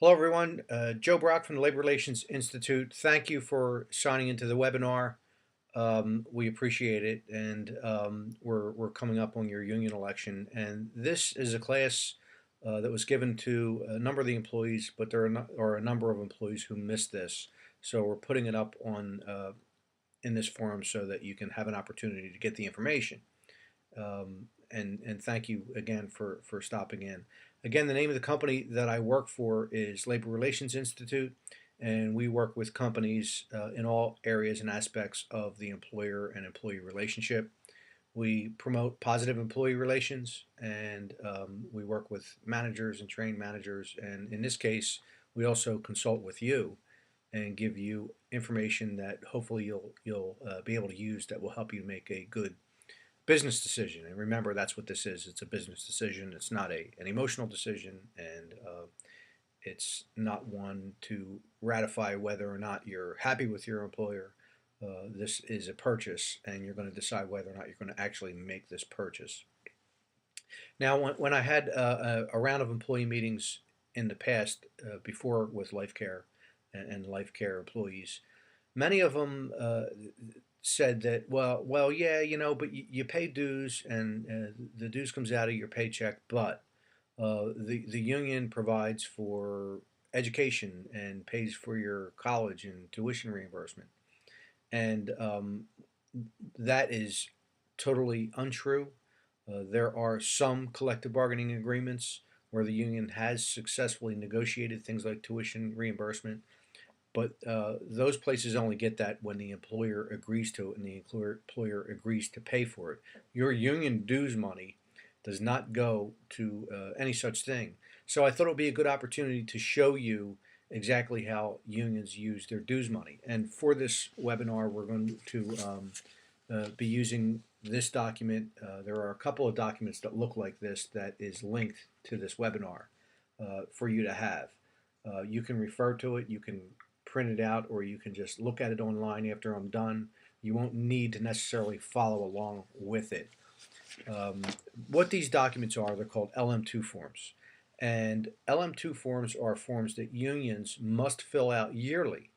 Hello, everyone. Joe Brock from the Labor Relations Institute. Thank you for signing into the webinar. We appreciate it, and we're coming up on your union election. And this is a class that was given to a number of the employees, but there are a number of employees who missed this. So we're putting it up on in this forum so that you can have an opportunity to get the information. And thank you again for stopping in. Again, the name of the company that I work for is Labor Relations Institute, and we work with companies in all areas and aspects of the employer and employee relationship. We promote positive employee relations, and we work with managers and train managers. And in this case, we also consult with you and give you information that hopefully you'll be able to use that will help you make a good business decision. And remember, that's what this is. It's a business decision. It's not an emotional decision, and it's not one to ratify whether or not you're happy with your employer. This is a purchase, and you're going to decide whether or not you're going to actually make this purchase. Now, when I had a round of employee meetings in the past, before with LifeCare and LifeCare employees, many of them said that, well, yeah, but you pay dues, and the dues comes out of your paycheck, but the union provides for education and pays for your college and tuition reimbursement, and that is totally untrue. There are some collective bargaining agreements where the union has successfully negotiated things like tuition reimbursement, but those places only get that when the employer agrees to it and the employer agrees to pay for it. Your union dues money does not go to any such thing. So I thought it would be a good opportunity to show you exactly how unions use their dues money. And for this webinar, we're going to be using this document. There are a couple of documents that look like this that is linked to this webinar for you to have. You can refer to it, you can print it out, or you can just look at it online after I'm done. You won't need to necessarily follow along with it. Um, what these documents are, they're called LM2 forms. And LM2 forms are forms that unions must fill out yearly.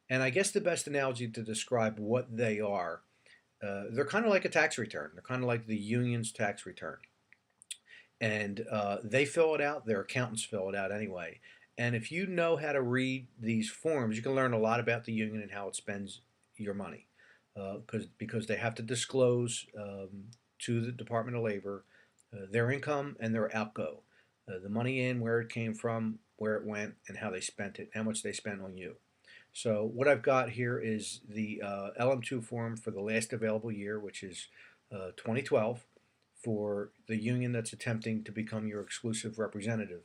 And I guess the best analogy to describe what they are, they're kind of like a tax return. They're kind of like the union's tax return. And they fill it out, their accountants fill it out anyway. And if you know how to read these forms, you can learn a lot about the union and how it spends your money. Because they have to disclose to the Department of Labor their income and their outgo, the money in, where it came from, where it went, and how they spent it, how much they spent on you. So what I've got here is the LM2 form for the last available year, which is 2012, for the union that's attempting to become your exclusive representative.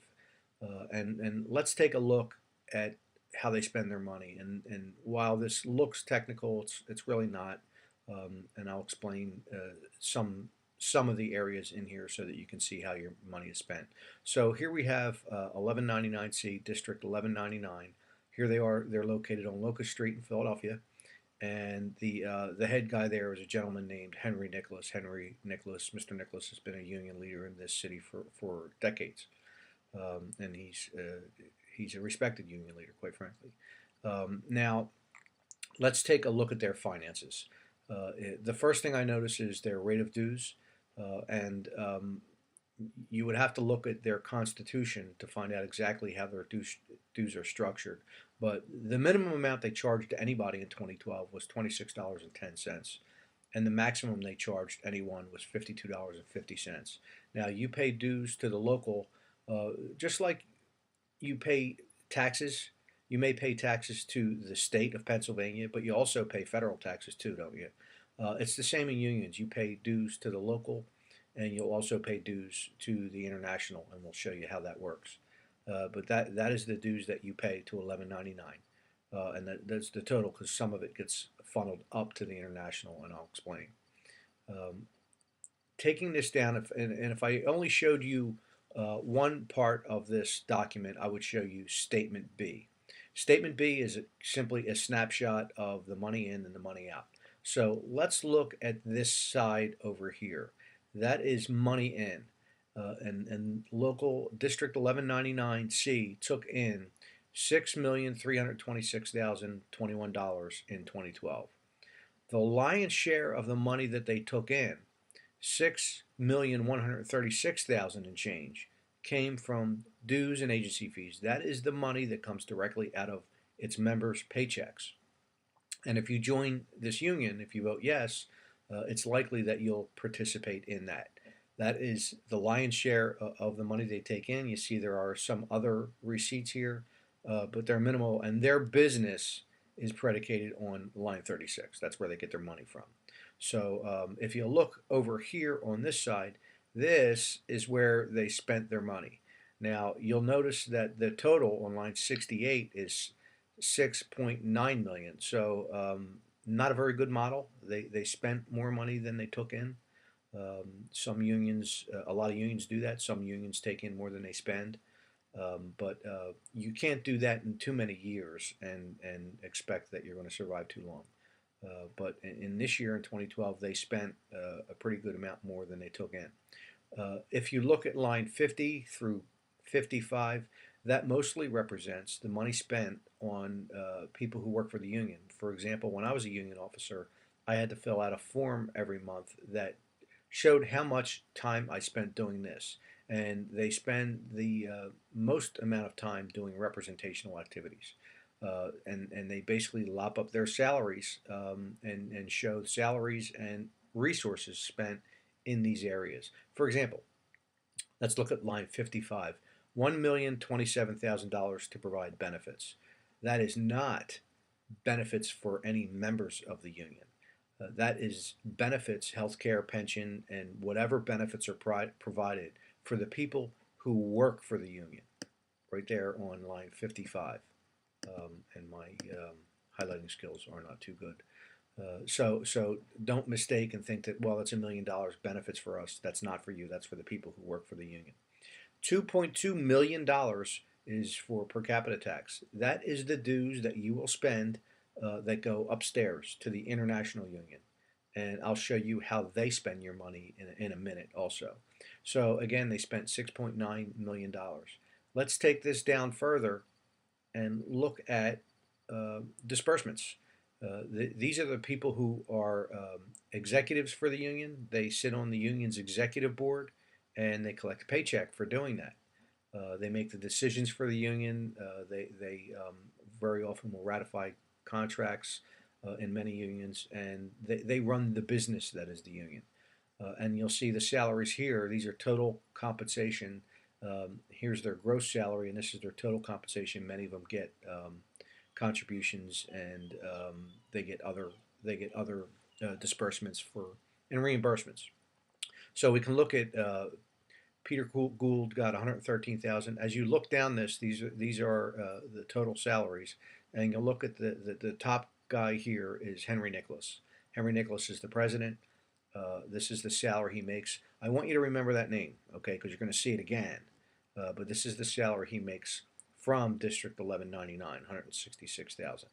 And let's take a look at how they spend their money. And while this looks technical, it's really not. And I'll explain some of the areas in here so that you can see how your money is spent. So here we have 1199C, District 1199. Here they are. They're located on Locust Street in Philadelphia. And the head guy there is a gentleman named Henry Nicholas. Henry Nicholas, Mr. Nicholas, has been a union leader in this city for decades, and he's a respected union leader, quite frankly. Now, let's take a look at their finances. The first thing I notice is their rate of dues, and you would have to look at their constitution to find out exactly how their dues are structured. But the minimum amount they charged to anybody in 2012 was $26.10, and the maximum they charged anyone was $52.50. Now, you pay dues to the local, just like you pay taxes. You may pay taxes to the state of Pennsylvania, but you also pay federal taxes too, don't you? It's the same in unions. You pay dues to the local, and you'll also pay dues to the international, and we'll show you how that works. But that is the dues that you pay to 1199, and that's the total because some of it gets funneled up to the international, and I'll explain. Um, Taking this down, and if I only showed you one part of this document, I would show you Statement B. Statement B is simply a snapshot of the money in and the money out. So let's look at this side over here. That is money in. And local District 1199C took in $6,326,021 in 2012. The lion's share of the money that they took in, 6,136,000 and change, came from dues and agency fees. That is the money that comes directly out of its members' paychecks. And if you join this union, if you vote yes, it's likely that you'll participate in that. That is the lion's share of the money they take in. You see, there are some other receipts here, but they're minimal, and their business is predicated on line 36. That's where they get their money from. So if you look over here on this side, this is where they spent their money. Now, you'll notice that the total on line 68 is 6.9 million. So not a very good model. They spent more money than they took in. Some unions, a lot of unions do that. Some unions take in more than they spend. But you can't do that in too many years and expect that you're going to survive too long. But in this year, in 2012, they spent a pretty good amount more than they took in. If you look at line 50 through 55, that mostly represents the money spent on people who work for the union. For example, when I was a union officer, I had to fill out a form every month that showed how much time I spent doing this. And they spend the most amount of time doing representational activities. And they basically lop up their salaries and show salaries and resources spent in these areas. For example, let's look at line 55. $1,027,000 to provide benefits. That is not benefits for any members of the union. That is benefits, health care, pension, and whatever benefits are provided for the people who work for the union. Right there on line 55. And my highlighting skills are not too good. So don't mistake and think that, well, that's $1 million benefits for us. That's not for you. That's for the people who work for the union. $2.2 million is for per capita tax. That is the dues that you will spend that go upstairs to the International Union. And I'll show you how they spend your money in a minute also. So again, they spent $6.9 million. Let's take this down further and look at disbursements. These are the people who are executives for the union. They sit on the union's executive board and they collect a paycheck for doing that. They make the decisions for the union. They very often will ratify contracts in many unions, and they run the business that is the union. And you'll see the salaries here. These are total compensation. Here's their gross salary, and this is their total compensation. Many of them get contributions, and they get other disbursements and reimbursements. So we can look at Peter Gould got 113,000. As you look down this, these are the total salaries, and you look at the top guy here is Henry Nicholas. Henry Nicholas is the president. This is the salary he makes. I want you to remember that name, okay, because you're going to see it again. But this is the salary he makes from District 1199, 166,000.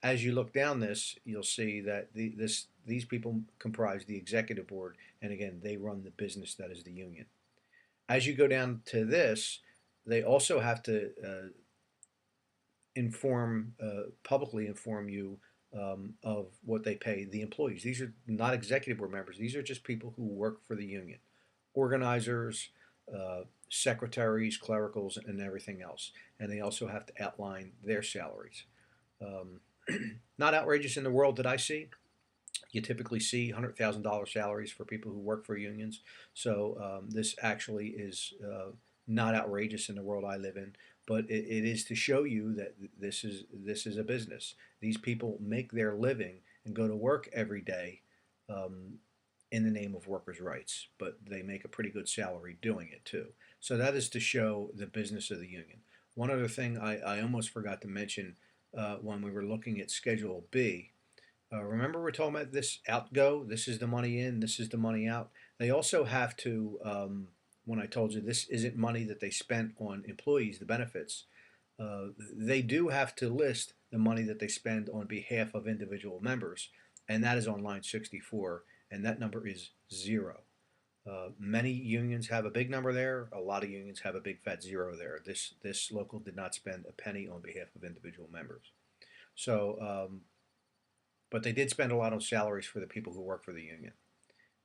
As you look down this, you'll see that these people comprise the executive board, and again, they run the business that is the union. As you go down to this, they also have to publicly inform you of what they pay the employees. These are not executive board members. These are just people who work for the union. Organizers, secretaries, clericals, and everything else. And they also have to outline their salaries. Not outrageous in the world that I see. You typically see $100,000 salaries for people who work for unions. So this actually is not outrageous in the world I live in, but it is to show you that this is a business. These people make their living and go to work every day in the name of workers' rights, but they make a pretty good salary doing it too. So that is to show the business of the union. One other thing I almost forgot to mention when we were looking at Schedule B. Remember we're talking about this outgo, this is the money in, this is the money out. They also have to, when I told you this isn't money that they spent on employees, the benefits, they do have to list the money that they spend on behalf of individual members, and that is on line 64, and that number is 0. Many unions have a big number there. A lot of unions have a big fat zero there. This local did not spend a penny on behalf of individual members. So, but they did spend a lot on salaries for the people who work for the union,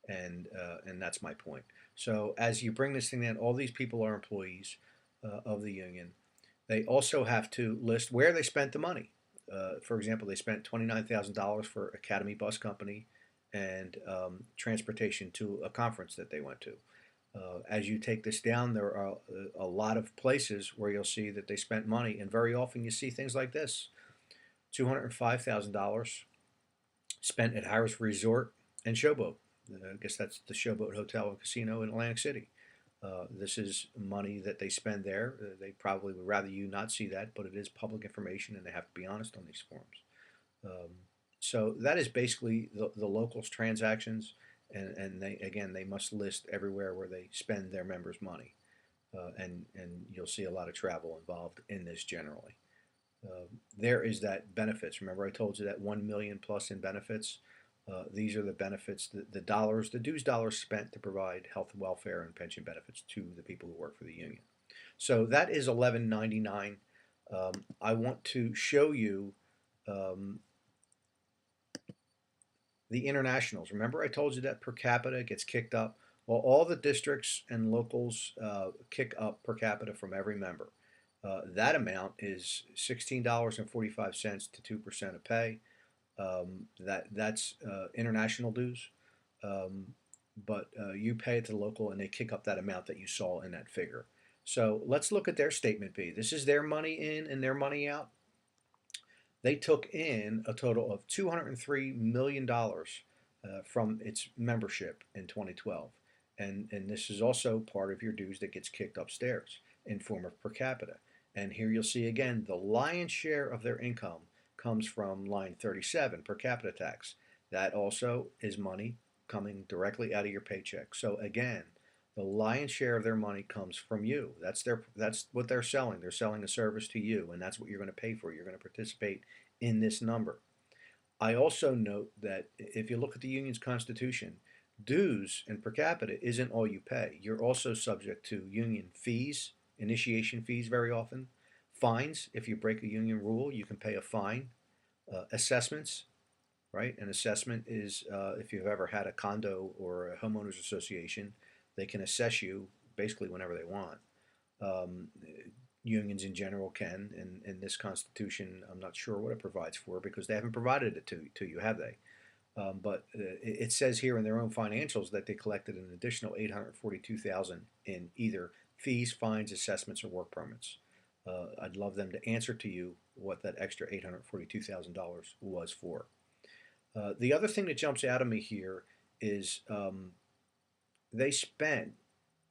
and that's my point. So as you bring this thing in, all these people are employees of the union. They also have to list where they spent the money. For example, they spent $29,000 for Academy Bus Company and transportation to a conference that they went to. As you take this down, there are a lot of places where you'll see that they spent money, and very often you see things like this: $205,000 spent at Harris Resort and Showboat. I guess that's the Showboat Hotel and Casino in Atlantic City. This is money that they spend there. They probably would rather you not see that, but it is public information, and they have to be honest on these forms. Um, so that is basically the locals' transactions, and they again they must list everywhere where they spend their members' money, and you'll see a lot of travel involved in this generally. There is that benefits. Remember, I told you that 1 million plus in benefits. These are the benefits, the dollars, the dues dollars spent to provide health, welfare, and pension benefits to the people who work for the union. So that is 1199. I want to show you um, the internationals. Remember, I told you that per capita gets kicked up. Well, all the districts and locals kick up per capita from every member. That amount is $16.45 to 2% of pay. That's international dues, um, but you pay it to the local, and they kick up that amount that you saw in that figure. So let's look at their statement B. This is their money in and their money out. They took in a total of $203 million from its membership in 2012, and this is also part of your dues that gets kicked upstairs in form of per capita. And here you'll see again the lion's share of their income comes from line 37, per capita tax. That also is money coming directly out of your paycheck. So again, the lion's share of their money comes from you. That's what they're selling. They're selling a service to you, and that's what you're going to pay for. You're going to participate in this number. I also note that if you look at the union's constitution, dues and per capita isn't all you pay. You're also subject to union fees, initiation fees very often, fines. If you break a union rule, you can pay a fine. Assessments, right? An assessment is if you've ever had a condo or a homeowners association, they can assess you basically whenever they want. Um, Unions in general can, and in this Constitution, I'm not sure what it provides for because they haven't provided it to you, have they? But it says here in their own financials that they collected an additional 842,000 in either fees, fines, assessments, or work permits. I'd love them to answer to you what that extra $842,000 was for. The other thing that jumps out of me here is they spent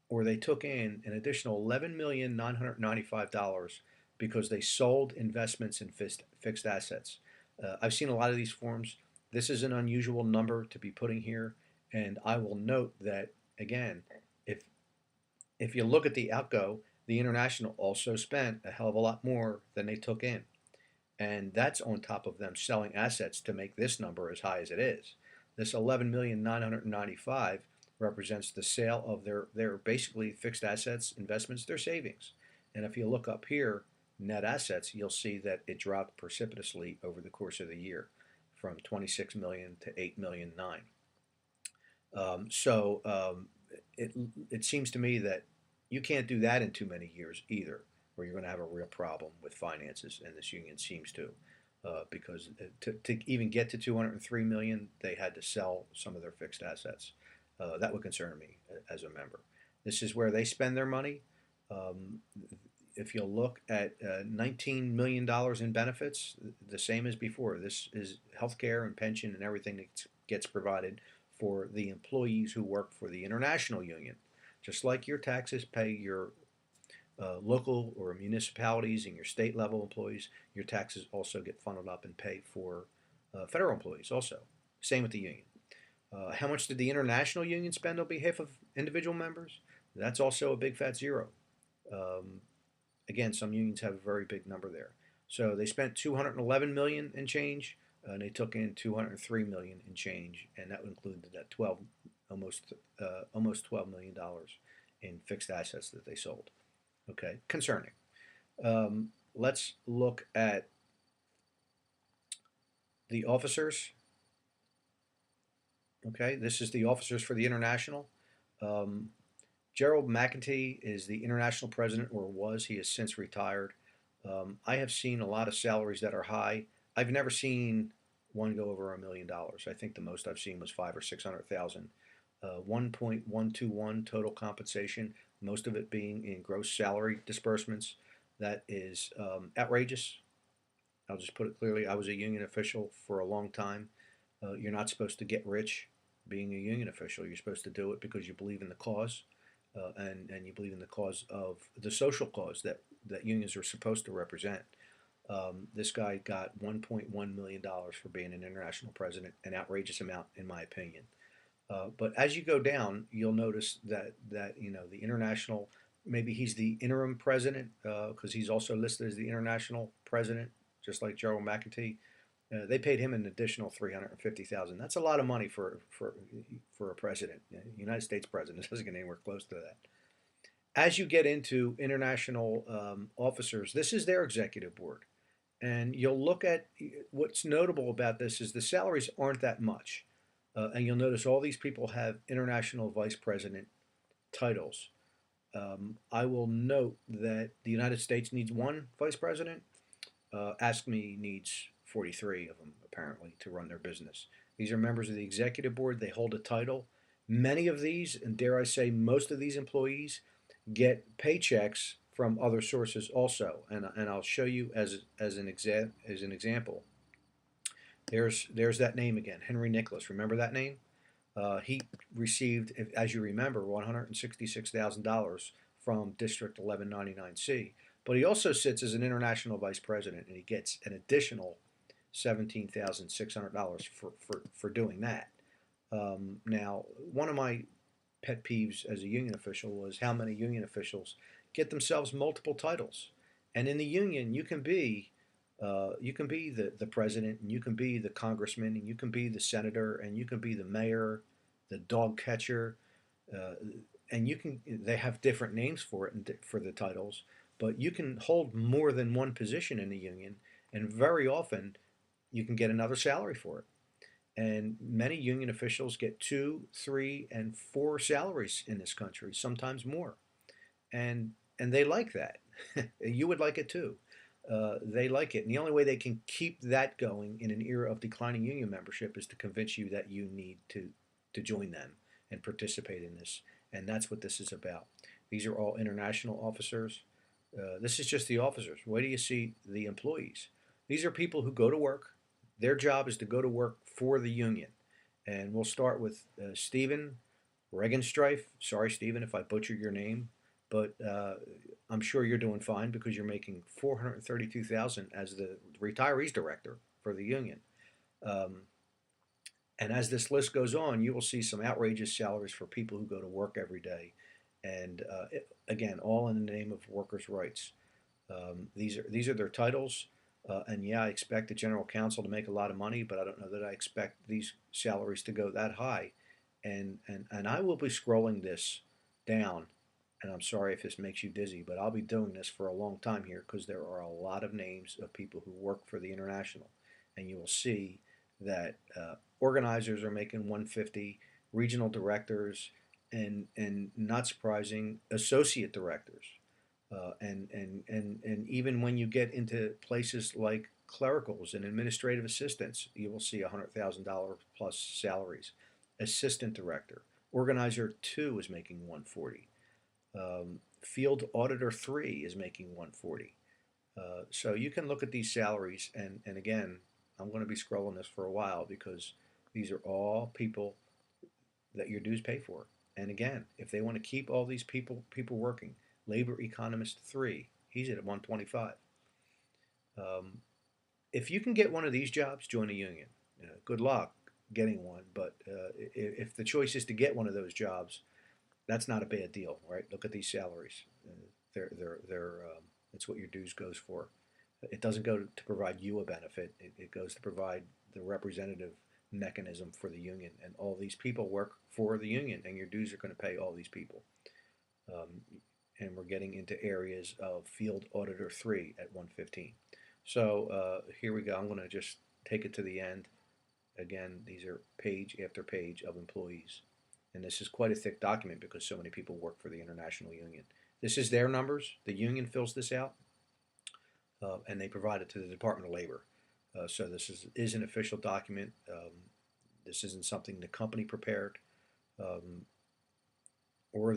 or they took in an additional $11,995 because they sold investments in fixed assets. I've seen a lot of these forms. This is an unusual number to be putting here, and I will note that again, if if you look at the outgo, the international also spent a hell of a lot more than they took in, and that's on top of them selling assets to make this number as high as it is. This 11,995 represents the sale of their basically fixed assets, investments, their savings. And if you look up here, net assets, you'll see that it dropped precipitously over the course of the year from 26 million to 8 million 9. It it seems to me that you can't do that in too many years either, where you're going to have a real problem with finances, and this union seems to, because to even get to 203 million, they had to sell some of their fixed assets. That would concern me as a member. This is where they spend their money. Um, if you look at $19 million in benefits, the same as before. This is health care and pension and everything that gets provided for the employees who work for the international union. Just like your taxes pay your local or municipalities and your state level employees, your taxes also get funneled up and pay for federal employees also. Same with the union. How much did the international union spend on behalf of individual members? That's also a big fat zero. Um, Again, some unions have a very big number there. So they spent 211 million in change, and they took in 203 million in change, and that included that 12 almost $12 million in fixed assets that they sold. Okay, concerning. Let's look at the officers. Okay, this is the officers for the international. Um, Gerald McEntee is the international president, or was. He has since retired. I have seen a lot of salaries that are high. I've never seen one go over $1 million. I think the most I've seen was 500,000 or 600,000. 1.121 total compensation, most of it being in gross salary disbursements. That is outrageous. I'll just put it clearly. I was a union official for a long time. You're not supposed to get rich being a union official. You're supposed to do it because you believe in the cause, and you believe in the cause of the social cause that unions are supposed to represent. This guy got $1.1 million for being an international president, an outrageous amount, in my opinion. But as you go down, you'll notice that the international, maybe he's the interim president because he's also listed as the international president, just like Gerald McEntee. They paid him an additional $350,000. That's a lot of money for a president. The United States president doesn't get anywhere close to that. As you get into international officers, this is their executive board, and you'll look at what's notable about this is the salaries aren't that much, and you'll notice all these people have international vice president titles. I will note that the United States needs one vice president. ASCME needs 43 of them, apparently, to run their business. These are members of the executive board. They hold a title. Many of these, and dare I say, most of these employees get paychecks from other sources also. And I'll show you as an example. There's that name again, Henry Nicholas. Remember that name? He received, as you remember, $166,000 from District 1199C. But he also sits as an international vice president, and he gets an additional $17,600 for doing that. Now, one of my pet peeves as a union official was how many union officials get themselves multiple titles. And in the union, you can be the president, and you can be the congressman, and you can be the senator, and you can be the mayor, the dog catcher, and they have different names for it and for the titles, but you can hold more than one position in the union, and very often you can get another salary for it. And many union officials get 2, 3, and 4 salaries in this country, sometimes more, and they like that. You would like it too. They like it, and the only way they can keep that going in an era of declining union membership is to convince you that you need to join them and participate in this, and that's what this is about. These are all international officers. This is just the officers. Where do you see the employees? These are people who go to work. Their job is to go to work for the union. And we'll start with Stephen Regenstrife. Sorry, Stephen, if I butchered your name, but I'm sure you're doing fine because you're making $432,000 as the retirees director for the union. And as this list goes on, you will see some outrageous salaries for people who go to work every day. And again, all in the name of workers' rights. These are their titles. And yeah, I expect the general counsel to make a lot of money, but I don't know that I expect these salaries to go that high. And I will be scrolling this down. And I'm sorry if this makes you dizzy, but I'll be doing this for a long time here because there are a lot of names of people who work for the International. And you will see that organizers are making 150, regional directors, and not surprising, associate directors. And even when you get into places like clericals and administrative assistants, you will see $100,000 plus salaries. Assistant director, organizer 2 is making 140. Field auditor 3 is making 140. So you can look at these salaries, and again, I'm going to be scrolling this for a while because these are all people that your dues pay for. And again, if they want to keep all these people working, labor economist 3, he's at 125. If you can get one of these jobs, join a union. Good luck getting one, but if the choice is to get one of those jobs, that's not a bad deal, right? Look at these salaries. It's what your dues goes for. It doesn't go to provide you a benefit. It goes to provide the representative mechanism for the union, and all these people work for the union, and your dues are going to pay all these people. Um, and we're getting into areas of Field Auditor 3 at 115. So here we go. I'm going to just take it to the end. Again, these are page after page of employees. And this is quite a thick document because so many people work for the International Union. This is their numbers. The union fills this out, and they provide it to the Department of Labor. So this is an official document. This isn't something the company prepared, um, or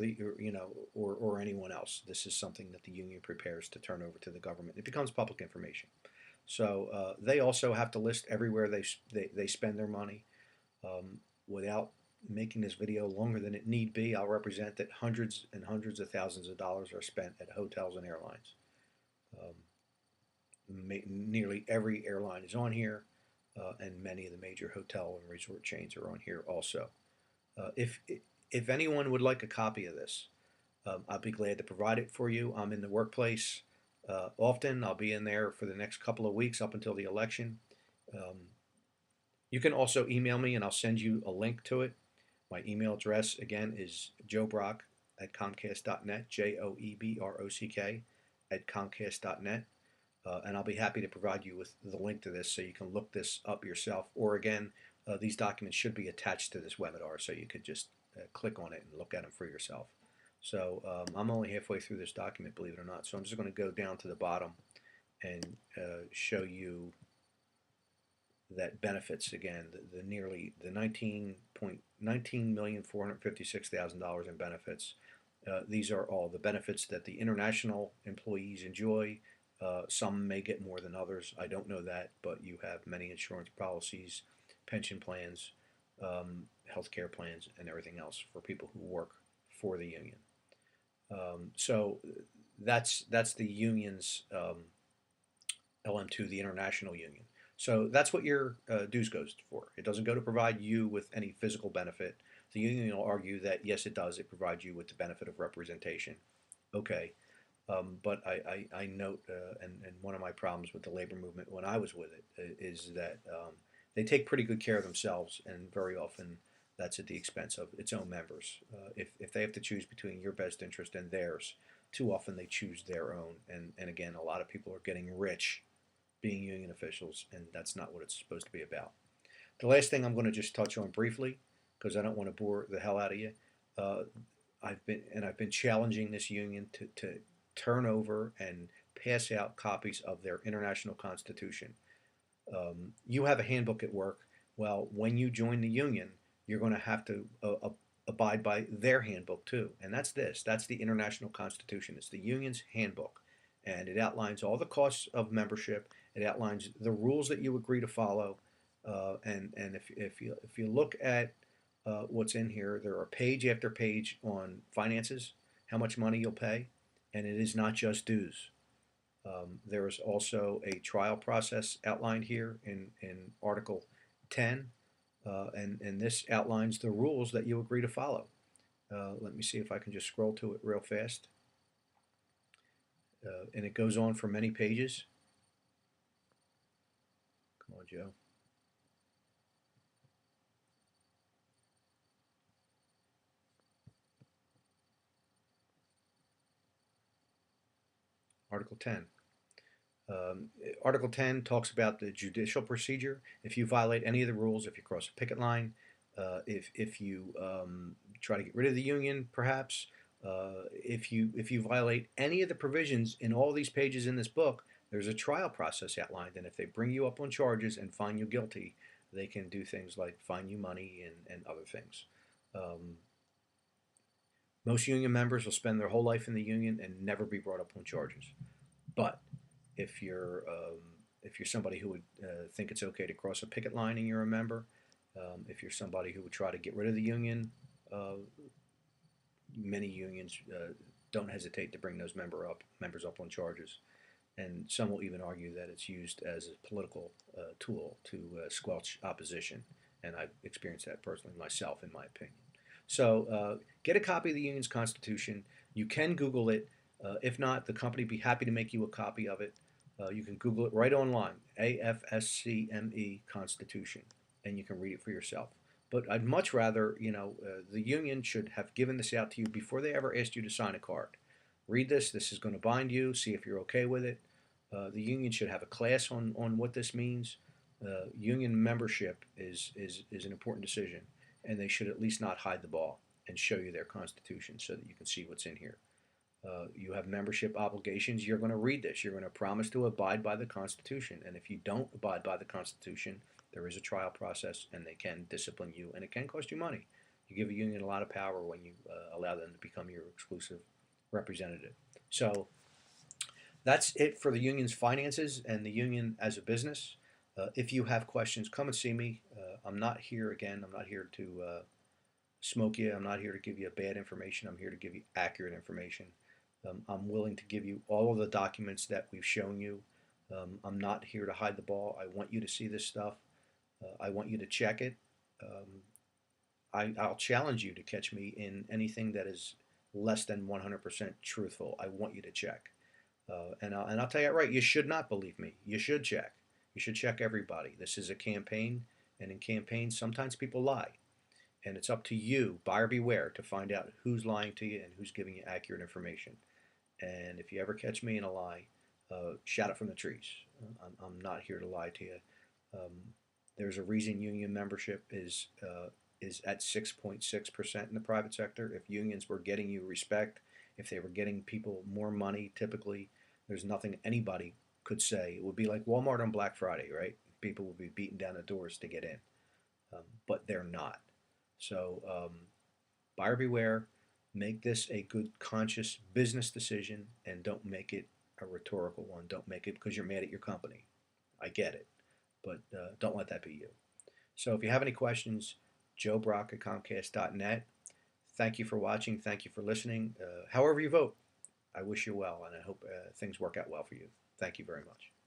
anyone else. This is something that the union prepares to turn over to the government. It becomes public information. So they also have to list everywhere they spend their money. Without making this video longer than it need be, I'll represent that hundreds and hundreds of thousands of dollars are spent at hotels and airlines. Nearly every airline is on here, and many of the major hotel and resort chains are on here also. If anyone would like a copy of this, I'll be glad to provide it for you. I'm in the workplace often. I'll be in there for the next couple of weeks up until the election. You can also email me and I'll send you a link to it. My email address again is joebrock@comcast.net, JOEBROCK @comcast.net. And I'll be happy to provide you with the link to this so you can look this up yourself. Or again, these documents should be attached to this webinar so you could just click on it and look at them for yourself. So I'm only halfway through this document, believe it or not. So I'm just going to go down to the bottom and show you that benefits again, the nearly the $19,456,000 in benefits. These are all the benefits that the international employees enjoy. Some may get more than others. I don't know that, but you have many insurance policies, pension plans, healthcare plans, and everything else for people who work for the union. So that's the union's LM2, the international union. So that's what your dues goes for. It doesn't go to provide you with any physical benefit. The union will argue that yes, it does. It provides you with the benefit of representation. Okay. But I note, and one of my problems with the labor movement when I was with it is that they take pretty good care of themselves, and very often that's at the expense of its own members. If they have to choose between your best interest and theirs, too often they choose their own. And again, a lot of people are getting rich being union officials, and that's not what it's supposed to be about. The last thing I'm going to just touch on briefly, because I don't want to bore the hell out of you. I've been challenging this union to turn over and pass out copies of their international constitution. You have a handbook at work. Well, when you join the union, you're going to have to abide by their handbook too. And that's this. That's the international constitution. It's the union's handbook. And it outlines all the costs of membership. It outlines the rules that you agree to follow. And if you look at what's in here, there are page after page on finances, how much money you'll pay. And it is not just dues. There is also a trial process outlined here in Article 10, and this outlines the rules that you agree to follow. Let me see if I can just scroll to it real fast. And it goes on for many pages. Come on, Joe. Article 10. Article 10 talks about the judicial procedure. If you violate any of the rules, if you cross a picket line, if you try to get rid of the union, perhaps, if you violate any of the provisions in all these pages in this book, there's a trial process outlined, and if they bring you up on charges and find you guilty, they can do things like fine you money and other things. Most union members will spend their whole life in the union and never be brought up on charges. But if you're somebody who would think it's okay to cross a picket line and you're a member, if you're somebody who would try to get rid of the union, many unions don't hesitate to bring those members up on charges, and some will even argue that it's used as a political tool to squelch opposition. And I've experienced that personally myself, in my opinion. So get a copy of the union's constitution. You can Google it. If not, the company would be happy to make you a copy of it. You can Google it right online, AFSCME Constitution, and you can read it for yourself. But I'd much rather, the union should have given this out to you before they ever asked you to sign a card. Read this. This is going to bind you. See if you're okay with it. The union should have a class on what this means. Union membership is an important decision, and they should at least not hide the ball and show you their constitution so that you can see what's in here. You have membership obligations. You're going to read this. You're going to promise to abide by the Constitution. And if you don't abide by the Constitution, there is a trial process, and they can discipline you, and it can cost you money. You give a union a lot of power when you allow them to become your exclusive representative. So that's it for the union's finances and the union as a business. If you have questions, come and see me. I'm not here to smoke you. I'm not here to give you bad information. I'm here to give you accurate information. I'm willing to give you all of the documents that we've shown you. I'm not here to hide the ball. I want you to see this stuff. I want you to check it. I'll challenge you to catch me in anything that is less than 100% truthful. I want you to check. And I'll tell you right, you should not believe me. You should check. You should check everybody. This is a campaign, and in campaigns, sometimes people lie. And it's up to you, buyer beware, to find out who's lying to you and who's giving you accurate information. And if you ever catch me in a lie, shout it from the trees. I'm not here to lie to you. There's a reason union membership is at 6.6% in the private sector. If unions were getting you respect, if they were getting people more money, typically, there's nothing anybody could say. It would be like Walmart on Black Friday, right? People would be beating down the doors to get in, but they're not. So buyer beware. Make this a good, conscious business decision, and don't make it a rhetorical one. Don't make it because you're mad at your company. I get it, but don't let that be you. So if you have any questions, Joe Brock at Comcast.net. Thank you for watching. Thank you for listening. However you vote, I wish you well, and I hope things work out well for you. Thank you very much.